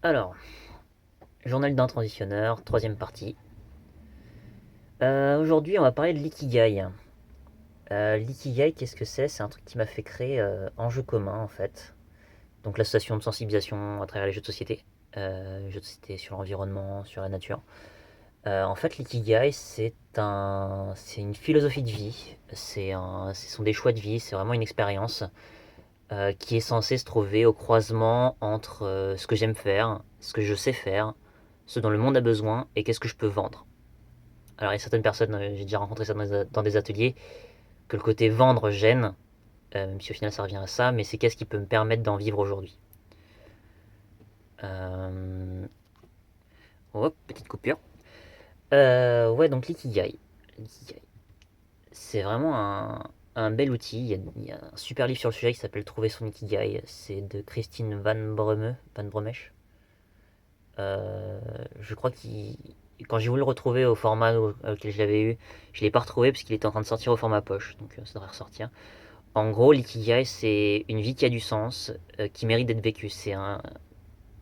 Alors, journal d'un transitionneur, troisième partie. Aujourd'hui, on va parler de l'ikigai. L'ikigai, qu'est-ce que c'est? C'est un truc qui m'a fait créer Enjeu commun, en fait. Donc, l'association de sensibilisation à travers les jeux de société sur l'environnement, sur la nature. En fait, l'ikigai, c'est une philosophie de vie. Ce sont des choix de vie. C'est vraiment une expérience qui est censée se trouver au croisement entre ce que j'aime faire, ce que je sais faire, ce dont le monde a besoin et qu'est-ce que je peux vendre. Alors il y a certaines personnes, j'ai déjà rencontré ça dans des ateliers, que le côté vendre gêne, même si au final ça revient à ça, mais c'est qu'est-ce qui peut me permettre d'en vivre aujourd'hui. Euh, Hop, petite coupure. Ouais, donc l'ikigai. L'ikigai. C'est vraiment un bel outil. Il y a un super livre sur le sujet qui s'appelle Trouver son ikigai. C'est de Christine Van Bromech. Je crois qu'il quand j'ai voulu le retrouver au format auquel je l'avais eu, je ne l'ai pas retrouvé parce qu'il était en train de sortir au format poche, donc ça devrait ressortir. En gros, l'ikigai, c'est une vie qui a du sens, qui mérite d'être vécue.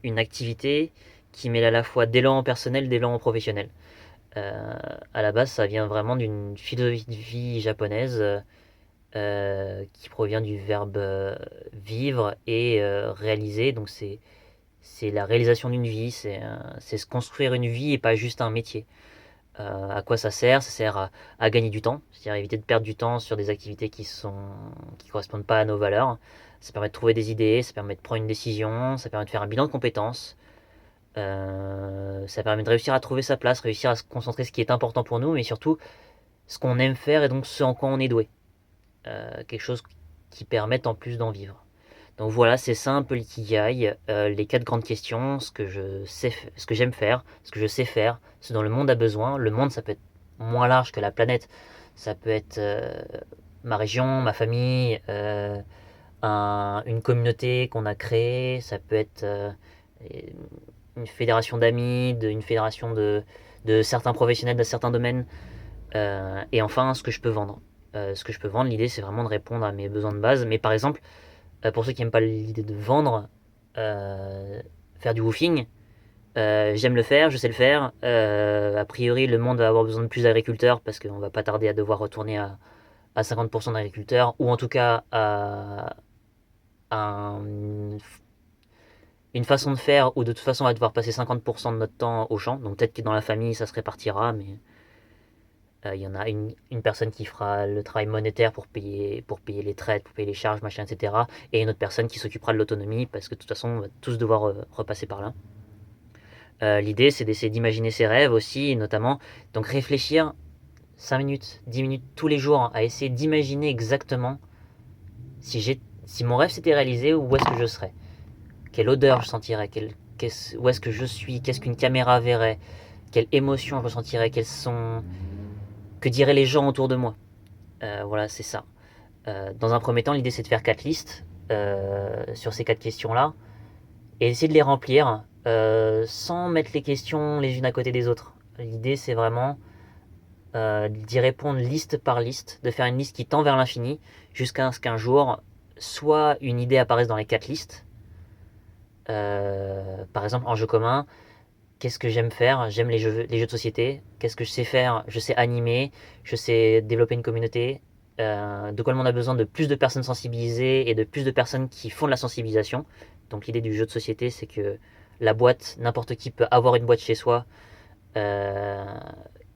Une activité qui mêle à la fois d'élan personnel, d'élan professionnel. Euh, à la base, ça vient vraiment d'une philosophie de vie japonaise qui provient du verbe vivre et réaliser. Donc c'est la réalisation d'une vie, c'est se construire une vie et pas juste un métier. À quoi ça sert? Ça sert à gagner du temps, c'est-à-dire éviter de perdre du temps sur des activités qui correspondent pas à nos valeurs. Ça permet de trouver des idées, ça permet de prendre une décision, ça permet de faire un bilan de compétences, ça permet de réussir à trouver sa place, réussir à se concentrer sur ce qui est important pour nous, mais surtout ce qu'on aime faire et donc ce en quoi on est doué. Quelque chose qui permette en plus d'en vivre. Donc voilà, c'est ça un peu l'ikigai, les quatre grandes questions, ce que j'aime faire, ce que je sais faire, ce dont le monde a besoin. Le monde, ça peut être moins large que la planète, ça peut être ma région, ma famille, une communauté qu'on a créée, ça peut être une fédération d'amis, une fédération de certains professionnels de certains domaines, et enfin ce que je peux vendre. Ce que je peux vendre, l'idée c'est vraiment de répondre à mes besoins de base, mais par exemple, pour ceux qui n'aiment pas l'idée de vendre, euh, faire du woofing, j'aime le faire, je sais le faire. A priori, le monde va avoir besoin de plus d'agriculteurs parce qu'on va pas tarder à devoir retourner à 50% d'agriculteurs, ou en tout cas à une façon de faire où de toute façon on va devoir passer 50% de notre temps au champ. Donc peut-être que dans la famille ça se répartira, mais il y en a une personne qui fera le travail monétaire pour payer les traites, pour payer les charges, machin, etc. Et une autre personne qui s'occupera de l'autonomie, parce que de toute façon, on va tous devoir repasser par là. L'idée, c'est d'essayer d'imaginer ses rêves aussi, notamment. Donc réfléchir 5 minutes, 10 minutes tous les jours à essayer d'imaginer exactement si mon rêve s'était réalisé, où est-ce que je serais. Quelle odeur je sentirais, où est-ce que je suis, qu'est-ce qu'une caméra verrait, quelle émotion je ressentirais, que diraient les gens autour de moi. Voilà, c'est ça. Dans un premier temps, l'idée c'est de faire 4 listes sur ces 4 questions-là et essayer de les remplir sans mettre les questions les unes à côté des autres. L'idée c'est vraiment d'y répondre liste par liste, de faire une liste qui tend vers l'infini jusqu'à ce qu'un jour, soit une idée apparaisse dans les 4 listes. Par exemple, en jeu commun, qu'est-ce que j'aime faire? J'aime les jeux de société. Qu'est-ce que je sais faire? Je sais animer, je sais développer une communauté. De quoi le monde a besoin? De plus de personnes sensibilisées et de plus de personnes qui font de la sensibilisation. Donc l'idée du jeu de société, c'est que la boîte, n'importe qui peut avoir une boîte chez soi euh,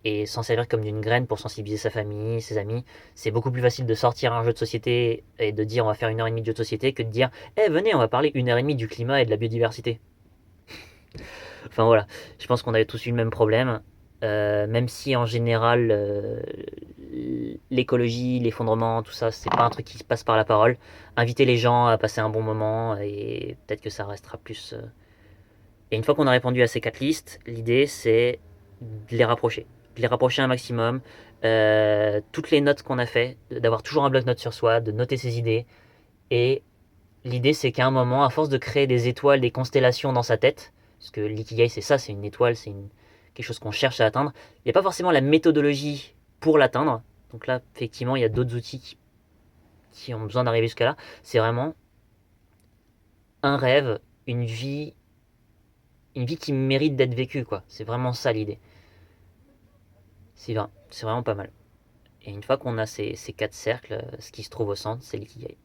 et s'en servir comme d'une graine pour sensibiliser sa famille, ses amis. C'est beaucoup plus facile de sortir un jeu de société et de dire on va faire 1 heure et demie de jeu de société que de dire eh venez on va parler 1 heure et demie du climat et de la biodiversité. Enfin voilà, je pense qu'on avait tous eu le même problème. Même si en général l'écologie, l'effondrement, tout ça, c'est pas un truc qui se passe par la parole. Inviter les gens à passer un bon moment et peut-être que ça restera plus. Et une fois qu'on a répondu à ces 4 listes, l'idée c'est de les rapprocher. De les rapprocher un maximum. Toutes les notes qu'on a fait, d'avoir toujours un bloc-notes sur soi, de noter ses idées. Et l'idée c'est qu'à un moment, à force de créer des étoiles, des constellations dans sa tête, parce que l'ikigai c'est ça, c'est une étoile, quelque chose qu'on cherche à atteindre, il n'y a pas forcément la méthodologie pour l'atteindre. Donc là, effectivement, il y a d'autres outils qui ont besoin d'arriver jusqu'à là. C'est vraiment un rêve, une vie une vie qui mérite d'être vécue, quoi. C'est vraiment ça l'idée. C'est vraiment pas mal. Et une fois qu'on a ces quatre cercles, ce qui se trouve au centre, c'est l'ikigai.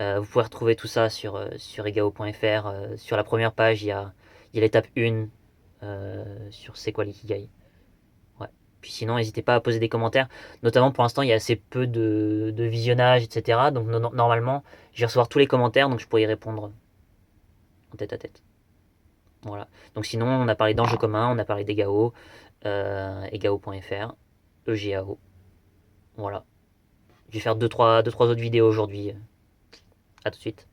Vous pouvez retrouver tout ça sur egao.fr. Sur la première page, il y a l'étape 1 sur c'est quoi l'ikigai. Ouais. Puis sinon, n'hésitez pas à poser des commentaires. Notamment pour l'instant, il y a assez peu de visionnage, etc. Donc normalement, je vais recevoir tous les commentaires, donc je pourrai y répondre en tête à tête. Voilà. Donc sinon, on a parlé d'enjeux communs, on a parlé d'EGAO, egao.fr, EGAO. Voilà. Je vais faire deux trois autres vidéos aujourd'hui. À tout de suite.